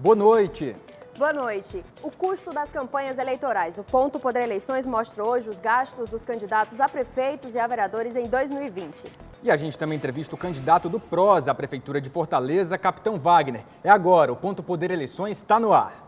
Boa noite. Boa noite. O custo das campanhas eleitorais. O Ponto Poder Eleições mostra hoje os gastos dos candidatos a prefeitos e a vereadores em 2020. E a gente também entrevista o candidato do PROS à Prefeitura de Fortaleza, Capitão Wagner. É agora, o Ponto Poder Eleições está no ar.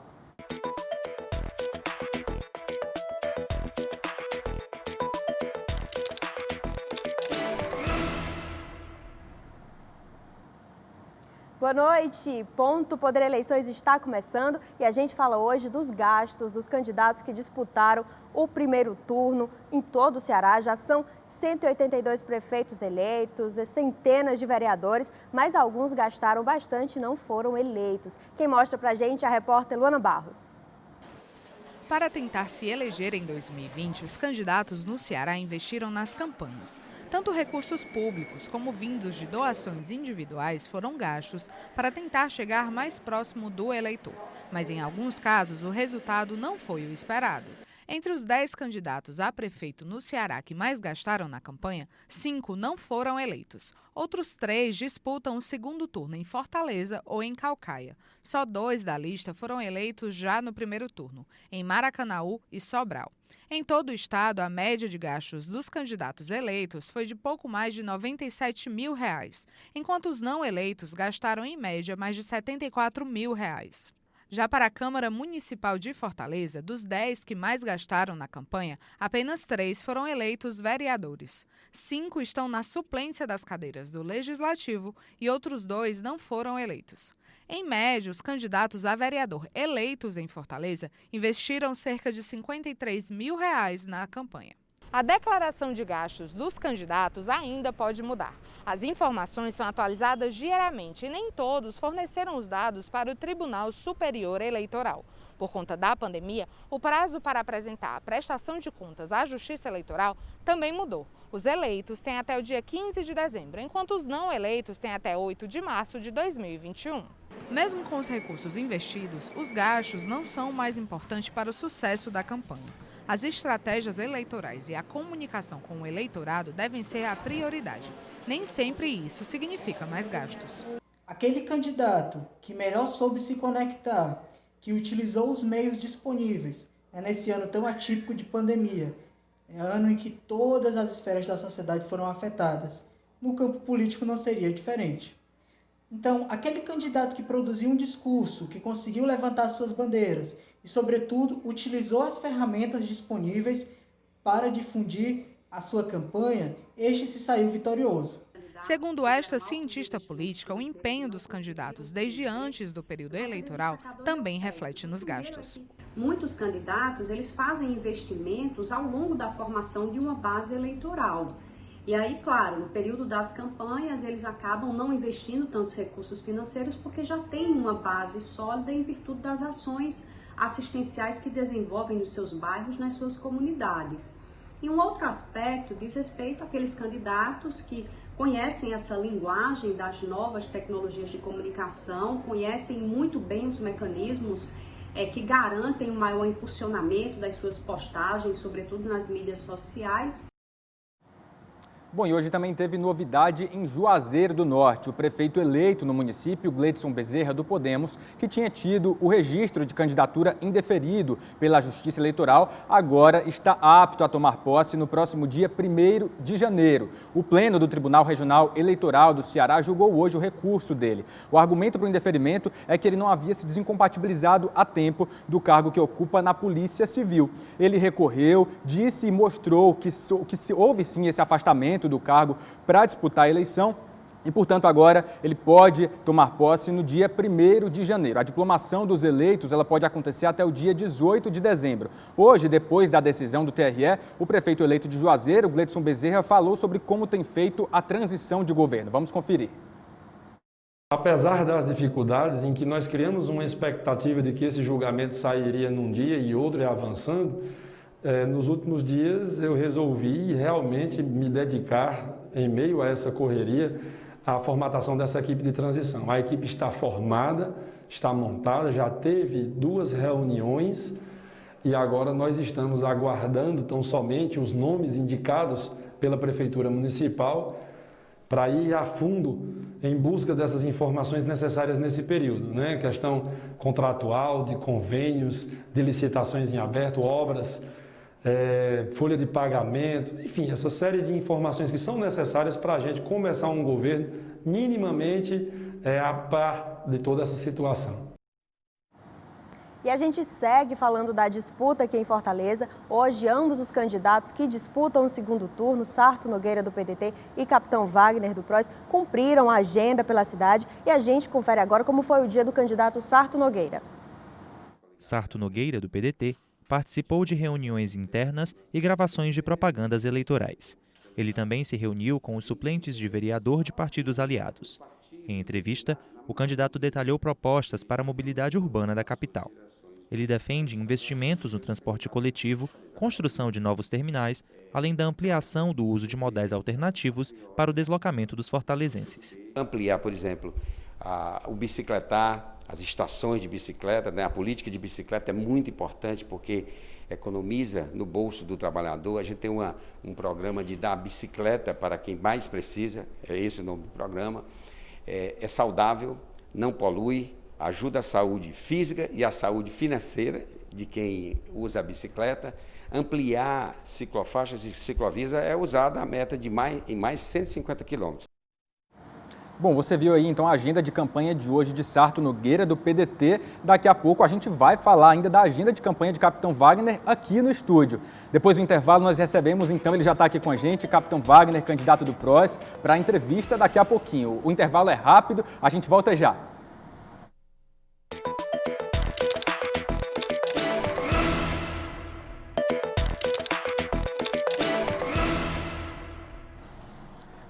Boa noite. Ponto Poder Eleições está começando e a gente fala hoje dos gastos dos candidatos que disputaram o primeiro turno em todo o Ceará. Já são 182 prefeitos eleitos, centenas de vereadores, mas alguns gastaram bastante e não foram eleitos. Quem mostra pra gente é a repórter Luana Barros. Para tentar se eleger em 2020, os candidatos no Ceará investiram nas campanhas. Tanto recursos públicos como vindos de doações individuais foram gastos para tentar chegar mais próximo do eleitor. Mas em alguns casos o resultado não foi o esperado. Entre os 10 candidatos a prefeito no Ceará que mais gastaram na campanha, 5 não foram eleitos. Outros 3 disputam o segundo turno em Fortaleza ou em Caucaia. Só 2 da lista foram eleitos já no primeiro turno, em Maracanaú e Sobral. Em todo o estado, a média de gastos dos candidatos eleitos foi de pouco mais de R$ 97 mil, enquanto os não eleitos gastaram em média mais de R$ 74 mil. Já para a Câmara Municipal de Fortaleza, dos 10 que mais gastaram na campanha, apenas 3 foram eleitos vereadores. 5 estão na suplência das cadeiras do Legislativo e outros 2 não foram eleitos. Em média, os candidatos a vereador eleitos em Fortaleza investiram cerca de R$ 53 mil na campanha. A declaração de gastos dos candidatos ainda pode mudar. As informações são atualizadas diariamente e nem todos forneceram os dados para o Tribunal Superior Eleitoral. Por conta da pandemia, o prazo para apresentar a prestação de contas à Justiça Eleitoral também mudou. Os eleitos têm até o dia 15 de dezembro, enquanto os não eleitos têm até 8 de março de 2021. Mesmo com os recursos investidos, os gastos não são o mais importante para o sucesso da campanha. As estratégias eleitorais e a comunicação com o eleitorado devem ser a prioridade. Nem sempre isso significa mais gastos. Aquele candidato que melhor soube se conectar, que utilizou os meios disponíveis, nesse ano tão atípico de pandemia, ano em que todas as esferas da sociedade foram afetadas. No campo político não seria diferente. Então, aquele candidato que produziu um discurso, que conseguiu levantar suas bandeiras e, sobretudo, utilizou as ferramentas disponíveis para difundir a sua campanha, este se saiu vitorioso. Segundo esta cientista política, o empenho dos candidatos desde antes do período eleitoral também reflete nos gastos. Muitos candidatos, eles fazem investimentos ao longo da formação de uma base eleitoral. E aí, claro, no período das campanhas, eles acabam não investindo tantos recursos financeiros porque já tem uma base sólida em virtude das ações assistenciais que desenvolvem nos seus bairros, nas suas comunidades. E um outro aspecto diz respeito àqueles candidatos que conhecem essa linguagem das novas tecnologias de comunicação, conhecem muito bem os mecanismos que garantem um maior impulsionamento das suas postagens, sobretudo nas mídias sociais. Bom, e hoje também teve novidade em Juazeiro do Norte. O prefeito eleito no município, Gleidson Bezerra, do Podemos, que tinha tido o registro de candidatura indeferido pela Justiça Eleitoral, agora está apto a tomar posse no próximo dia 1º de janeiro. O Pleno do Tribunal Regional Eleitoral do Ceará julgou hoje o recurso dele. O argumento para o indeferimento é que ele não havia se desincompatibilizado a tempo do cargo que ocupa na Polícia Civil. Ele recorreu, disse e mostrou que houve sim esse afastamento do cargo para disputar a eleição e, portanto, agora ele pode tomar posse no dia 1º de janeiro. A diplomação dos eleitos ela pode acontecer até o dia 18 de dezembro. Hoje, depois da decisão do TRE, o prefeito eleito de Juazeiro, Gleidson Bezerra, falou sobre como tem feito a transição de governo. Vamos conferir. Apesar das dificuldades em que nós criamos uma expectativa de que esse julgamento sairia num dia e outro avançando, nos últimos dias eu resolvi realmente me dedicar, em meio a essa correria, à formatação dessa equipe de transição. A equipe está formada, está montada, já teve 2 reuniões e agora nós estamos aguardando tão somente os nomes indicados pela Prefeitura Municipal para ir a fundo em busca dessas informações necessárias nesse período, né? Questão contratual, de convênios, de licitações em aberto, obras, folha de pagamento, enfim, essa série de informações que são necessárias para a gente começar um governo minimamente a par de toda essa situação. E a gente segue falando da disputa aqui em Fortaleza. Hoje, ambos os candidatos que disputam o segundo turno, Sarto Nogueira do PDT e Capitão Wagner do PROS, cumpriram a agenda pela cidade. E a gente confere agora como foi o dia do candidato Sarto Nogueira. Sarto Nogueira do PDT participou de reuniões internas e gravações de propagandas eleitorais. Ele também se reuniu com os suplentes de vereador de partidos aliados. Em entrevista, o candidato detalhou propostas para a mobilidade urbana da capital. Ele defende investimentos no transporte coletivo, construção de novos terminais, além da ampliação do uso de modais alternativos para o deslocamento dos fortalezenses. Ampliar, por exemplo, o bicicletar, as estações de bicicleta, né? A política de bicicleta é muito importante porque economiza no bolso do trabalhador. A gente tem um programa de dar bicicleta para quem mais precisa, é esse o nome do programa. É saudável, não polui, ajuda a saúde física e a saúde financeira de quem usa a bicicleta. Ampliar ciclofaixas e ciclovias é usada a meta de em mais 150 quilômetros. Bom, você viu aí então a agenda de campanha de hoje de Sarto Nogueira do PDT. Daqui a pouco a gente vai falar ainda da agenda de campanha de Capitão Wagner aqui no estúdio. Depois do intervalo nós recebemos, então ele já está aqui com a gente, Capitão Wagner, candidato do PROS, para a entrevista daqui a pouquinho. O intervalo é rápido, a gente volta já.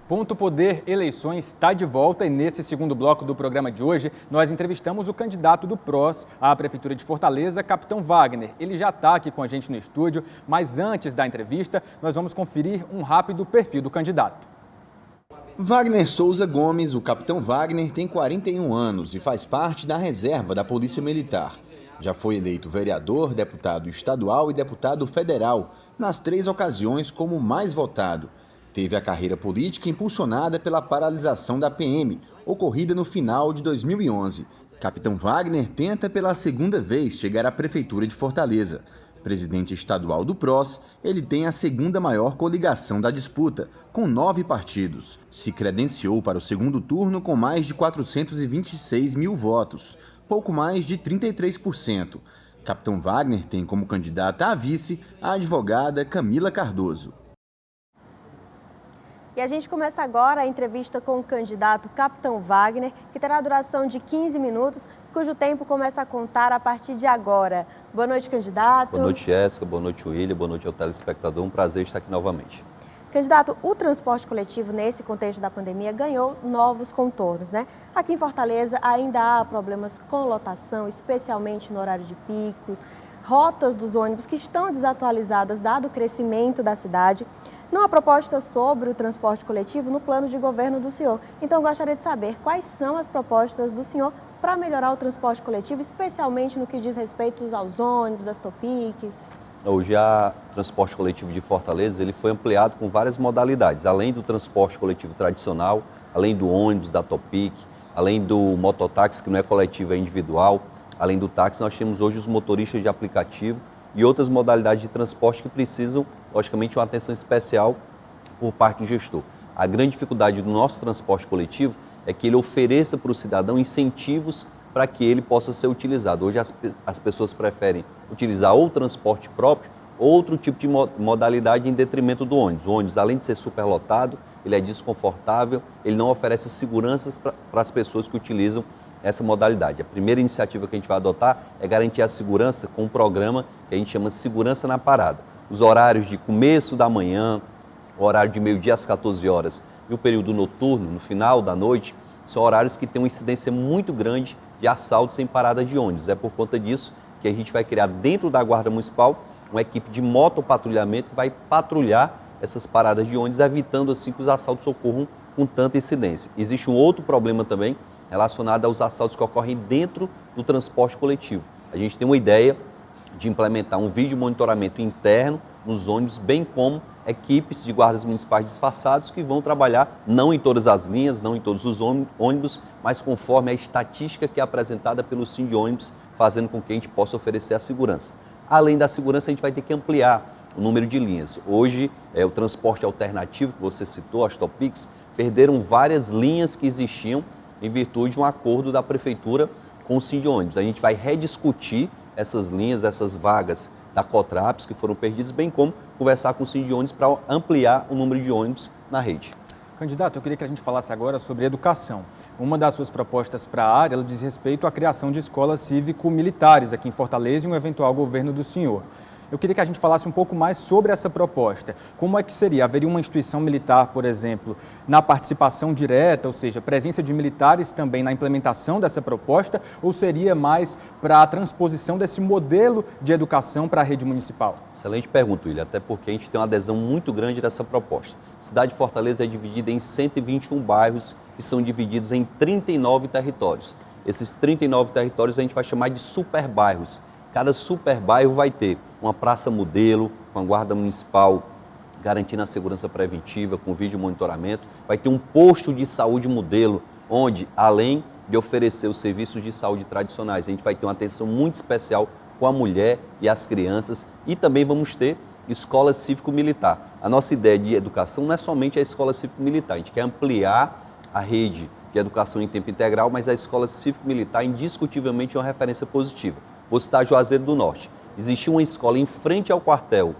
Ponto Poder Eleições está de volta e nesse segundo bloco do programa de hoje nós entrevistamos o candidato do PROS à Prefeitura de Fortaleza, Capitão Wagner. Ele já está aqui com a gente no estúdio, mas antes da entrevista nós vamos conferir um rápido perfil do candidato. Wagner Souza Gomes, o Capitão Wagner, tem 41 anos e faz parte da reserva da Polícia Militar. Já foi eleito vereador, deputado estadual e deputado federal, nas 3 ocasiões como mais votado. Teve a carreira política impulsionada pela paralisação da PM, ocorrida no final de 2011. Capitão Wagner tenta pela segunda vez chegar à Prefeitura de Fortaleza. Presidente estadual do PROS, ele tem a segunda maior coligação da disputa, com 9 partidos. Se credenciou para o segundo turno com mais de 426 mil votos, pouco mais de 33%. Capitão Wagner tem como candidata a vice a advogada Camila Cardoso. E a gente começa agora a entrevista com o candidato Capitão Wagner, que terá a duração de 15 minutos, cujo tempo começa a contar a partir de agora. Boa noite, candidato. Boa noite, Jéssica. Boa noite, William. Boa noite ao telespectador. Um prazer estar aqui novamente. Candidato, o transporte coletivo nesse contexto da pandemia ganhou novos contornos, né? Aqui em Fortaleza ainda há problemas com lotação, especialmente no horário de picos, rotas dos ônibus que estão desatualizadas dado o crescimento da cidade. Não há proposta sobre o transporte coletivo no plano de governo do senhor. Então, gostaria de saber quais são as propostas do senhor para melhorar o transporte coletivo, especialmente no que diz respeito aos ônibus, às topiques. Hoje, o transporte coletivo de Fortaleza ele foi ampliado com várias modalidades, além do transporte coletivo tradicional, além do ônibus, da topic, além do mototáxi, que não é coletivo, é individual, além do táxi, nós temos hoje os motoristas de aplicativo e outras modalidades de transporte que precisam, logicamente, uma atenção especial por parte do gestor. A grande dificuldade do nosso transporte coletivo é que ele ofereça para o cidadão incentivos para que ele possa ser utilizado. Hoje as pessoas preferem utilizar ou o transporte próprio ou outro tipo de modalidade em detrimento do ônibus. O ônibus, além de ser superlotado, ele é desconfortável, ele não oferece seguranças para as pessoas que utilizam essa modalidade. A primeira iniciativa que a gente vai adotar é garantir a segurança com um programa que a gente chama de Segurança na Parada. Os horários de começo da manhã, o horário de meio-dia às 14 horas e o período noturno, no final da noite, são horários que têm uma incidência muito grande de assaltos em parada de ônibus. É por conta disso que a gente vai criar dentro da Guarda Municipal uma equipe de motopatrulhamento que vai patrulhar essas paradas de ônibus, evitando assim que os assaltos ocorram com tanta incidência. Existe um outro problema também relacionado aos assaltos que ocorrem dentro do transporte coletivo. A gente tem uma ideia de implementar um vídeo monitoramento interno nos ônibus, bem como equipes de guardas municipais disfarçados que vão trabalhar não em todas as linhas, não em todos os ônibus, mas conforme a estatística que é apresentada pelo Sindônibus, fazendo com que a gente possa oferecer a segurança. Além da segurança, a gente vai ter que ampliar o número de linhas. Hoje, o transporte alternativo, que você citou, as Topics, perderam várias linhas que existiam em virtude de um acordo da Prefeitura com o Sindônibus. A gente vai rediscutir essas linhas, essas vagas da Cotraps que foram perdidas, bem como conversar com o Sindônibus para ampliar o número de ônibus na rede. Candidato, eu queria que a gente falasse agora sobre educação. Uma das suas propostas para a área ela diz respeito à criação de escolas cívico-militares aqui em Fortaleza e um eventual governo do senhor. Eu queria que a gente falasse um pouco mais sobre essa proposta. Como é que seria? Haveria uma instituição militar, por exemplo, na participação direta, ou seja, presença de militares também na implementação dessa proposta, ou seria mais para a transposição desse modelo de educação para a rede municipal? Excelente pergunta, William, até porque a gente tem uma adesão muito grande dessa proposta. A cidade de Fortaleza é dividida em 121 bairros que são divididos em 39 territórios. Esses 39 territórios a gente vai chamar de superbairros. Cada superbairro vai ter uma praça modelo, com a guarda municipal garantindo a segurança preventiva, com vídeo monitoramento. Vai ter um posto de saúde modelo, onde, além de oferecer os serviços de saúde tradicionais, a gente vai ter uma atenção muito especial com a mulher e as crianças. E também vamos ter escola cívico-militar. A nossa ideia de educação não é somente a escola cívico-militar, a gente quer ampliar a rede de educação em tempo integral, mas a escola cívico-militar indiscutivelmente é uma referência positiva. Vou citar Juazeiro do Norte. Existia uma escola em frente ao quartel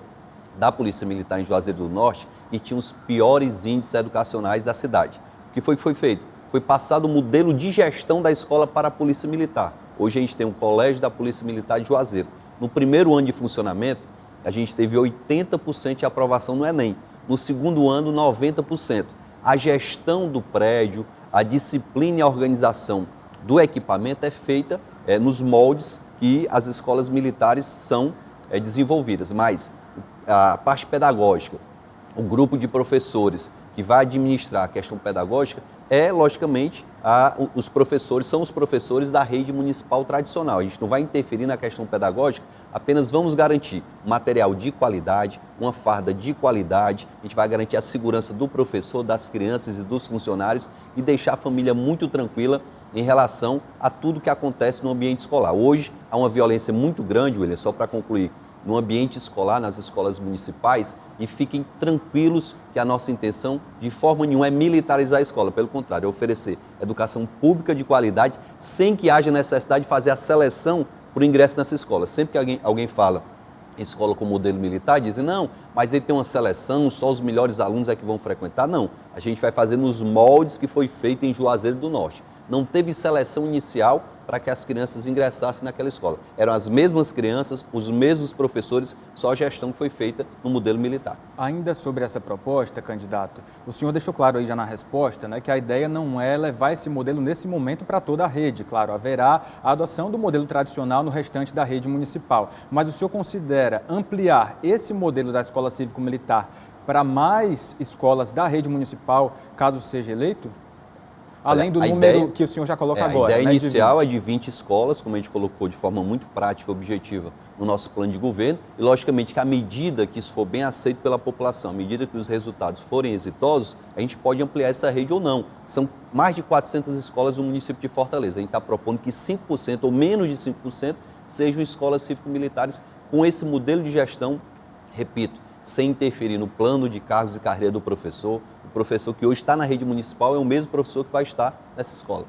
da Polícia Militar em Juazeiro do Norte e tinha os piores índices educacionais da cidade. O que foi feito? Foi passado o modelo de gestão da escola para a Polícia Militar. Hoje a gente tem um colégio da Polícia Militar de Juazeiro. No primeiro ano de funcionamento, a gente teve 80% de aprovação no Enem. No segundo ano, 90%. A gestão do prédio, a disciplina e a organização do equipamento é feita nos moldes que as escolas militares são desenvolvidas. Mas a parte pedagógica, o grupo de professores que vai administrar a questão pedagógica logicamente, os professores, são os professores da rede municipal tradicional. A gente não vai interferir na questão pedagógica, apenas vamos garantir material de qualidade, uma farda de qualidade, a gente vai garantir a segurança do professor, das crianças e dos funcionários e deixar a família muito tranquila em relação a tudo que acontece no ambiente escolar. Hoje, há uma violência muito grande, William, só para concluir, no ambiente escolar, nas escolas municipais, e fiquem tranquilos que a nossa intenção, de forma nenhuma, é militarizar a escola. Pelo contrário, é oferecer educação pública de qualidade, sem que haja necessidade de fazer a seleção para o ingresso nessa escola. Sempre que alguém fala em escola com modelo militar, dizem, não, mas ele tem uma seleção, só os melhores alunos é que vão frequentar. Não, a gente vai fazer nos moldes que foi feito em Juazeiro do Norte. Não teve seleção inicial para que as crianças ingressassem naquela escola. Eram as mesmas crianças, os mesmos professores, só a gestão que foi feita no modelo militar. Ainda sobre essa proposta, candidato, o senhor deixou claro aí já na resposta, né, que a ideia não é levar esse modelo nesse momento para toda a rede. Claro, haverá a adoção do modelo tradicional no restante da rede municipal. Mas o senhor considera ampliar esse modelo da escola cívico-militar para mais escolas da rede municipal, caso seja eleito? Além do número que o senhor já coloca agora. A ideia inicial é de 20 escolas, como a gente colocou de forma muito prática e objetiva no nosso plano de governo. E, logicamente, que à medida que isso for bem aceito pela população, à medida que os resultados forem exitosos, a gente pode ampliar essa rede ou não. São mais de 400 escolas no município de Fortaleza. A gente está propondo que 5% ou menos de 5% sejam escolas cívico-militares com esse modelo de gestão, repito, sem interferir no plano de cargos e carreira do professor. O professor que hoje está na rede municipal é o mesmo professor que vai estar nessa escola.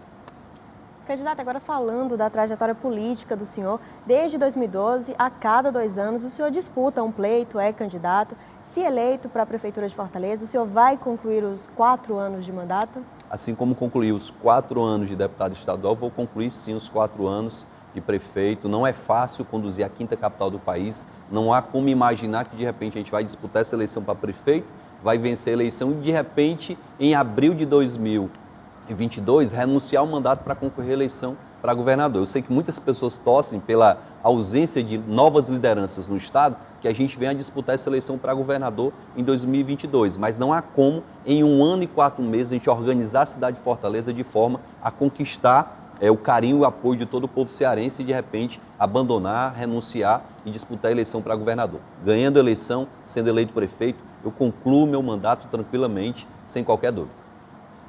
Candidato, agora falando da trajetória política do senhor, desde 2012, a cada 2 anos, o senhor disputa um pleito, é candidato. Se eleito para a Prefeitura de Fortaleza, o senhor vai concluir os 4 anos de mandato? Assim como concluí os 4 anos de deputado estadual, vou concluir sim os 4 anos de prefeito. Não é fácil conduzir a 5ª capital do país, não há como imaginar que de repente a gente vai disputar essa eleição para prefeito, vai vencer a eleição e de repente, em abril de 2022, renunciar ao mandato para concorrer à eleição para governador. Eu sei que muitas pessoas torcem pela ausência de novas lideranças no estado, que a gente venha a disputar essa eleição para governador em 2022, mas não há como, em 1 ano e 4 meses, a gente organizar a cidade de Fortaleza de forma a conquistar o carinho e o apoio de todo o povo cearense e, de repente, abandonar, renunciar e disputar a eleição para governador. Ganhando a eleição, sendo eleito prefeito, eu concluo meu mandato tranquilamente, sem qualquer dúvida.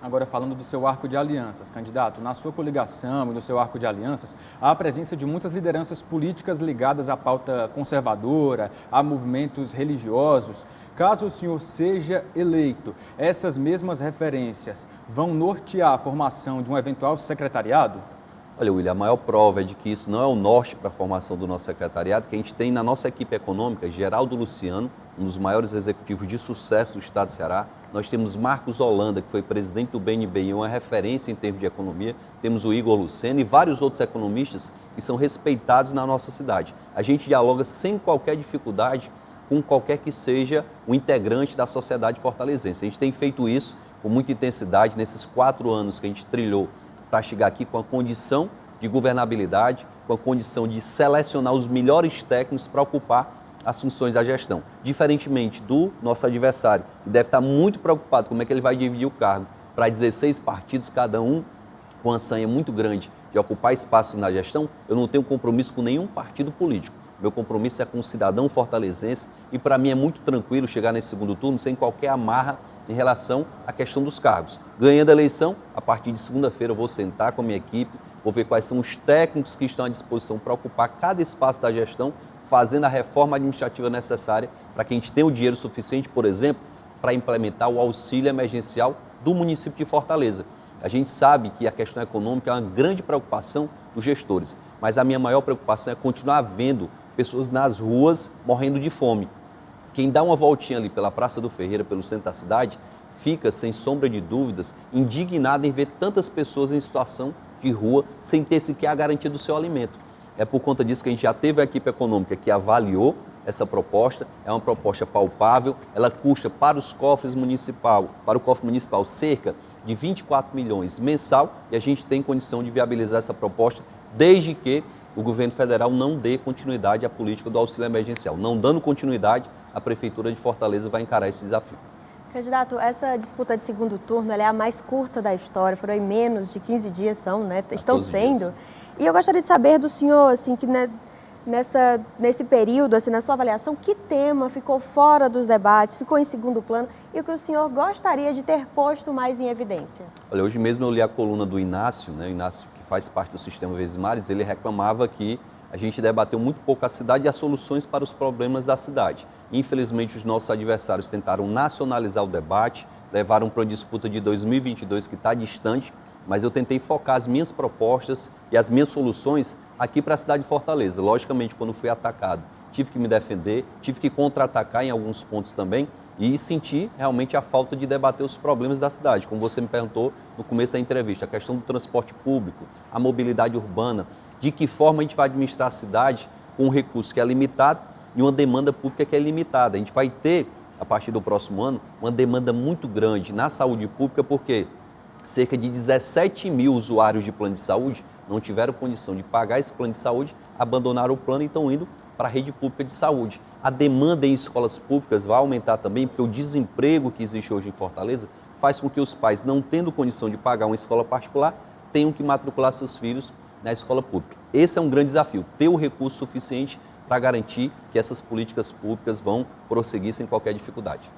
Agora, falando do seu arco de alianças, candidato, na sua coligação e no seu arco de alianças, há a presença de muitas lideranças políticas ligadas à pauta conservadora, a movimentos religiosos. Caso o senhor seja eleito, essas mesmas referências vão nortear a formação de um eventual secretariado? Olha, William, a maior prova é de que isso não é o norte para a formação do nosso secretariado, que a gente tem na nossa equipe econômica, Geraldo Luciano, um dos maiores executivos de sucesso do estado do Ceará. Nós temos Marcos Holanda, que foi presidente do BNB e uma referência em termos de economia. Temos o Igor Lucena e vários outros economistas que são respeitados na nossa cidade. A gente dialoga sem qualquer dificuldade com qualquer que seja o integrante da sociedade fortalezense. A gente tem feito isso com muita intensidade nesses 4 anos que a gente trilhou para chegar aqui com a condição de governabilidade, com a condição de selecionar os melhores técnicos para ocupar as funções da gestão. Diferentemente do nosso adversário, que deve estar muito preocupado como é que ele vai dividir o cargo para 16 partidos, cada um com uma sanha muito grande de ocupar espaços na gestão, eu não tenho compromisso com nenhum partido político. Meu compromisso é com o cidadão fortalezense e para mim é muito tranquilo chegar nesse segundo turno sem qualquer amarra em relação à questão dos cargos. Ganhando a eleição, a partir de segunda-feira eu vou sentar com a minha equipe, vou ver quais são os técnicos que estão à disposição para ocupar cada espaço da gestão, fazendo a reforma administrativa necessária para que a gente tenha o dinheiro suficiente, por exemplo, para implementar o auxílio emergencial do município de Fortaleza. A gente sabe que a questão econômica é uma grande preocupação dos gestores, mas a minha maior preocupação é continuar vendo pessoas nas ruas morrendo de fome. Quem dá uma voltinha ali pela Praça do Ferreira, pelo centro da cidade, fica, sem sombra de dúvidas, indignado em ver tantas pessoas em situação de rua sem ter sequer a garantia do seu alimento. É por conta disso que a gente já teve a equipe econômica que avaliou essa proposta, é uma proposta palpável, ela custa para os cofres municipal, para o cofre municipal cerca de 24 milhões mensal e a gente tem condição de viabilizar essa proposta desde que o governo federal não dê continuidade à política do auxílio emergencial. Não dando continuidade, a Prefeitura de Fortaleza vai encarar esse desafio. Candidato, essa disputa de segundo turno ela é a mais curta da história, foram em menos de 15 dias, estão sendo. Dias. E eu gostaria de saber do senhor, assim, que nesse período, assim, na sua avaliação, que tema ficou fora dos debates, ficou em segundo plano e o que o senhor gostaria de ter posto mais em evidência? Olha, hoje mesmo eu li a coluna do Inácio, o Inácio que faz parte do Sistema Verdes Mares, ele reclamava que a gente debateu muito pouco a cidade e as soluções para os problemas da cidade. Infelizmente, os nossos adversários tentaram nacionalizar o debate, levaram para uma disputa de 2022 que está distante, mas eu tentei focar as minhas propostas e as minhas soluções aqui para a cidade de Fortaleza. Logicamente, quando fui atacado, tive que me defender, tive que contra-atacar em alguns pontos também e senti realmente a falta de debater os problemas da cidade. Como você me perguntou no começo da entrevista, a questão do transporte público, a mobilidade urbana, de que forma a gente vai administrar a cidade com um recurso que é limitado e uma demanda pública que é limitada. A gente vai ter, a partir do próximo ano, uma demanda muito grande na saúde pública, porque cerca de 17 mil usuários de plano de saúde não tiveram condição de pagar esse plano de saúde, abandonaram o plano e estão indo para a rede pública de saúde. A demanda em escolas públicas vai aumentar também, porque o desemprego que existe hoje em Fortaleza faz com que os pais, não tendo condição de pagar uma escola particular, tenham que matricular seus filhos na escola pública. Esse é um grande desafio, ter o recurso suficiente para garantir que essas políticas públicas vão prosseguir sem qualquer dificuldade.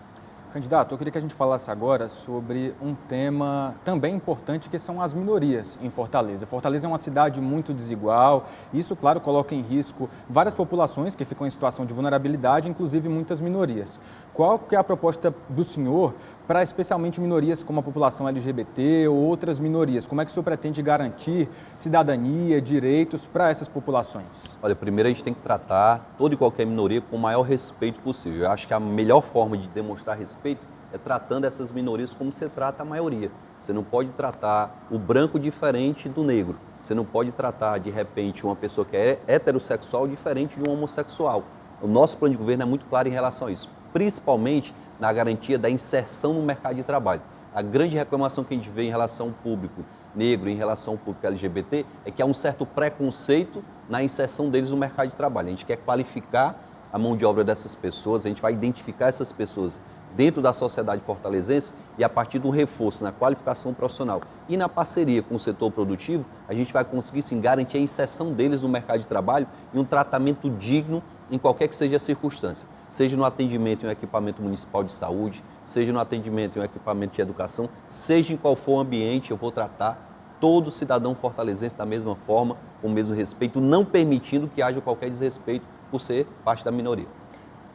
Candidato, eu queria que a gente falasse agora sobre um tema também importante, que são as minorias em Fortaleza. Fortaleza é uma cidade muito desigual, e isso, claro, coloca em risco várias populações que ficam em situação de vulnerabilidade, inclusive muitas minorias. Qual que é a proposta do senhor para especialmente minorias como a população LGBT ou outras minorias? Como é que o senhor pretende garantir cidadania, direitos para essas populações? Olha, primeiro a gente tem que tratar toda e qualquer minoria com o maior respeito possível. Eu acho que a melhor forma de demonstrar respeito é tratando essas minorias como você trata a maioria. Você não pode tratar o branco diferente do negro. Você não pode tratar, de repente, uma pessoa que é heterossexual diferente de um homossexual. O nosso plano de governo é muito claro em relação a isso, principalmente na garantia da inserção no mercado de trabalho. A grande reclamação que a gente vê em relação ao público negro, em relação ao público LGBT, é que há um certo preconceito na inserção deles no mercado de trabalho. A gente quer qualificar a mão de obra dessas pessoas, a gente vai identificar essas pessoas dentro da sociedade fortalezense e a partir de um reforço na qualificação profissional e na parceria com o setor produtivo, a gente vai conseguir sim garantir a inserção deles no mercado de trabalho e um tratamento digno em qualquer que seja a circunstância. seja no atendimento em um equipamento municipal de saúde, seja no atendimento em um equipamento de educação, seja em qual for o ambiente, eu vou tratar todo cidadão fortalezense da mesma forma, com o mesmo respeito, não permitindo que haja qualquer desrespeito por ser parte da minoria.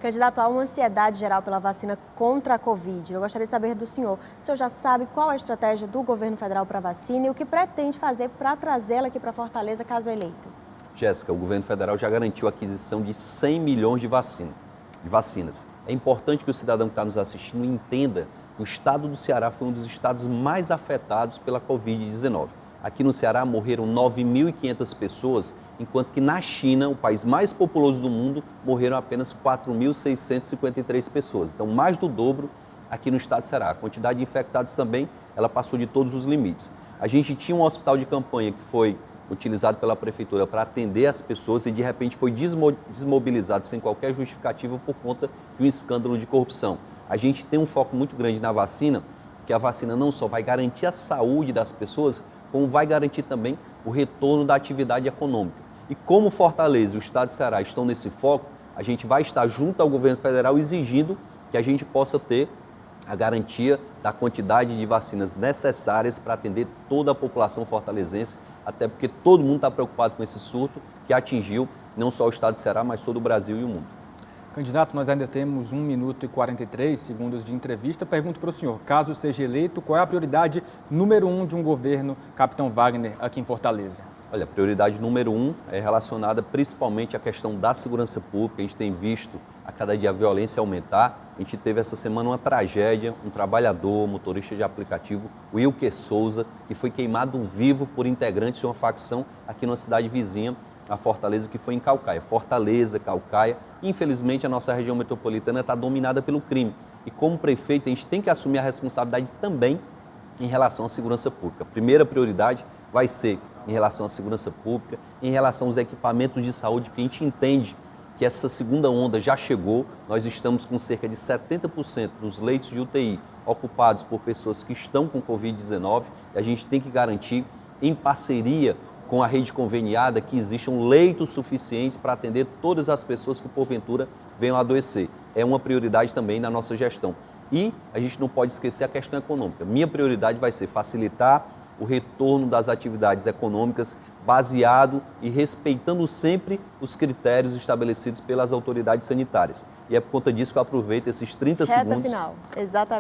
Candidato, há uma ansiedade geral pela vacina contra a Covid. Eu gostaria de saber do senhor. O senhor já sabe qual a estratégia do governo federal para a vacina e o que pretende fazer para trazê-la aqui para Fortaleza, caso eleito? Jéssica, o governo federal já garantiu a aquisição de 100 milhões de vacinas. É importante que o cidadão que está nos assistindo entenda que o estado do Ceará foi um dos estados mais afetados pela Covid-19. Aqui no Ceará morreram 9.500 pessoas, enquanto que na China, o país mais populoso do mundo, morreram apenas 4.653 pessoas. Então, mais do dobro aqui no estado do Ceará. A quantidade de infectados também, ela passou de todos os limites. A gente tinha um hospital de campanha que foi utilizado pela prefeitura para atender as pessoas e de repente foi desmobilizado sem qualquer justificativa por conta de um escândalo de corrupção. A gente tem um foco muito grande na vacina, que a vacina não só vai garantir a saúde das pessoas, como vai garantir também o retorno da atividade econômica. E como Fortaleza e o estado de Ceará estão nesse foco, a gente vai estar junto ao governo federal exigindo que a gente possa ter a garantia da quantidade de vacinas necessárias para atender toda a população fortalezense, até porque todo mundo está preocupado com esse surto que atingiu não só o estado de Ceará, mas todo o Brasil e o mundo. Candidato, nós ainda temos 1 minuto e 43 segundos de entrevista. Pergunto para o senhor, caso seja eleito, qual é a prioridade número 1 de um governo Capitão Wagner aqui em Fortaleza? Olha, a prioridade número 1 é relacionada principalmente à questão da segurança pública. A gente tem visto a cada dia a violência aumentar. A gente teve essa semana uma tragédia, um trabalhador, motorista de aplicativo, o Wilker Souza, que foi queimado vivo por integrantes de uma facção aqui numa cidade vizinha, a Fortaleza, que foi em Caucaia. Fortaleza, Caucaia. Infelizmente, a nossa região metropolitana está dominada pelo crime. E como prefeito, a gente tem que assumir a responsabilidade também em relação à segurança pública. A primeira prioridade vai ser em relação à segurança pública, em relação aos equipamentos de saúde, porque a gente entende que essa segunda onda já chegou. Nós estamos com cerca de 70% dos leitos de UTI ocupados por pessoas que estão com Covid-19 e a gente tem que garantir, em parceria com a rede conveniada, que existam leitos suficientes para atender todas as pessoas que porventura venham a adoecer. É uma prioridade também na nossa gestão. E a gente não pode esquecer a questão econômica. Minha prioridade vai ser facilitar o retorno das atividades econômicas baseado e respeitando sempre os critérios estabelecidos pelas autoridades sanitárias. E é por conta disso que eu aproveito esses 30 segundos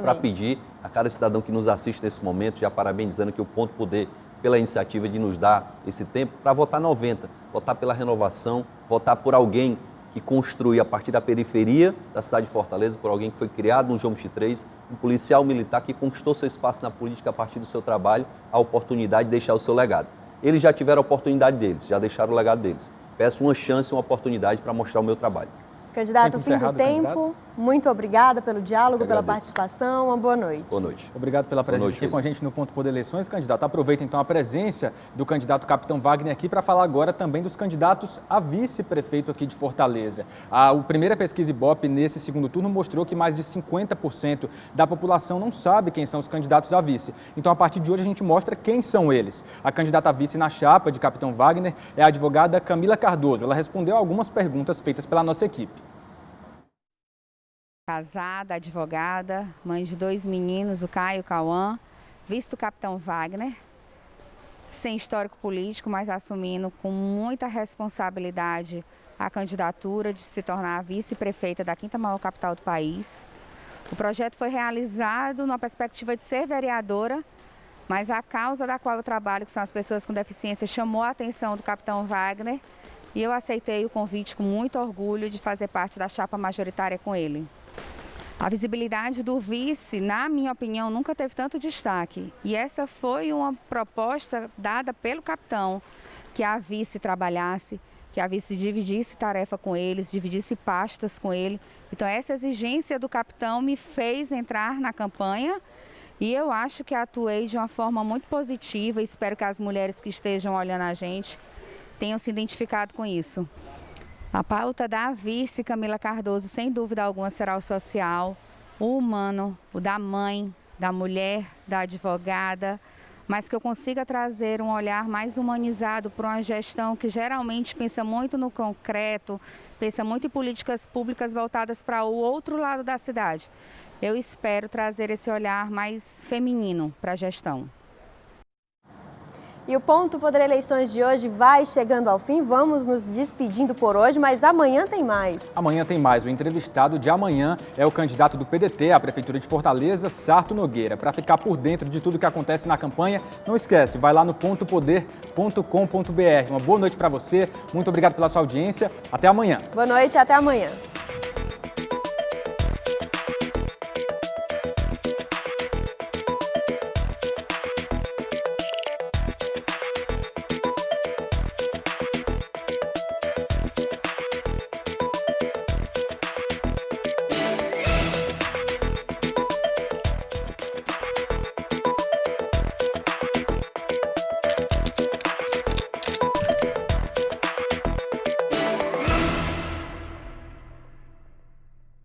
para pedir a cada cidadão que nos assiste nesse momento, já parabenizando aqui o Ponto Poder pela iniciativa de nos dar esse tempo, para votar 90, votar pela renovação, votar por alguém que construiu a partir da periferia da cidade de Fortaleza, por alguém que foi criado no João 23, um policial militar que conquistou seu espaço na política a partir do seu trabalho, a oportunidade de deixar o seu legado. Eles já tiveram a oportunidade deles, já deixaram o legado deles. Peço uma chance, uma oportunidade para mostrar o meu trabalho. Candidato, fim do tempo. Muito obrigada pelo diálogo, pela participação. Uma boa noite. Boa noite. Obrigado pela presença aqui com a gente no Ponto Poder Eleições, candidato. Aproveita então a presença do candidato Capitão Wagner aqui para falar agora também dos candidatos a vice-prefeito aqui de Fortaleza. A primeira pesquisa Ibope nesse segundo turno mostrou que mais de 50% da população não sabe quem são os candidatos a vice. Então, a partir de hoje, a gente mostra quem são eles. A candidata a vice na chapa de Capitão Wagner é a advogada Camila Cardoso. Ela respondeu a algumas perguntas feitas pela nossa equipe. Casada, advogada, mãe de 2 meninos, o Caio e o Cauã, vice do Capitão Wagner, sem histórico político, mas assumindo com muita responsabilidade a candidatura de se tornar a vice-prefeita da 5ª maior capital do país. O projeto foi realizado na perspectiva de ser vereadora, mas a causa da qual eu trabalho, que são as pessoas com deficiência, chamou a atenção do Capitão Wagner e eu aceitei o convite com muito orgulho de fazer parte da chapa majoritária com ele. A visibilidade do vice, na minha opinião, nunca teve tanto destaque. E essa foi uma proposta dada pelo capitão, que a vice trabalhasse, que a vice dividisse tarefa com eles, dividisse pastas com ele. Então, essa exigência do capitão me fez entrar na campanha e eu acho que atuei de uma forma muito positiva. Espero que as mulheres que estejam olhando a gente tenham se identificado com isso. A pauta da vice Camila Cardoso, sem dúvida alguma, será o social, o humano, o da mãe, da mulher, da advogada, mas que eu consiga trazer um olhar mais humanizado para uma gestão que geralmente pensa muito no concreto, pensa muito em políticas públicas voltadas para o outro lado da cidade. Eu espero trazer esse olhar mais feminino para a gestão. E o Ponto Poder Eleições de hoje vai chegando ao fim. Vamos nos despedindo por hoje, mas amanhã tem mais. Amanhã tem mais. O entrevistado de amanhã é o candidato do PDT à Prefeitura de Fortaleza, Sarto Nogueira. Para ficar por dentro de tudo que acontece na campanha, não esquece, vai lá no pontopoder.com.br. Uma boa noite para você, muito obrigado pela sua audiência. Até amanhã. Boa noite, até amanhã.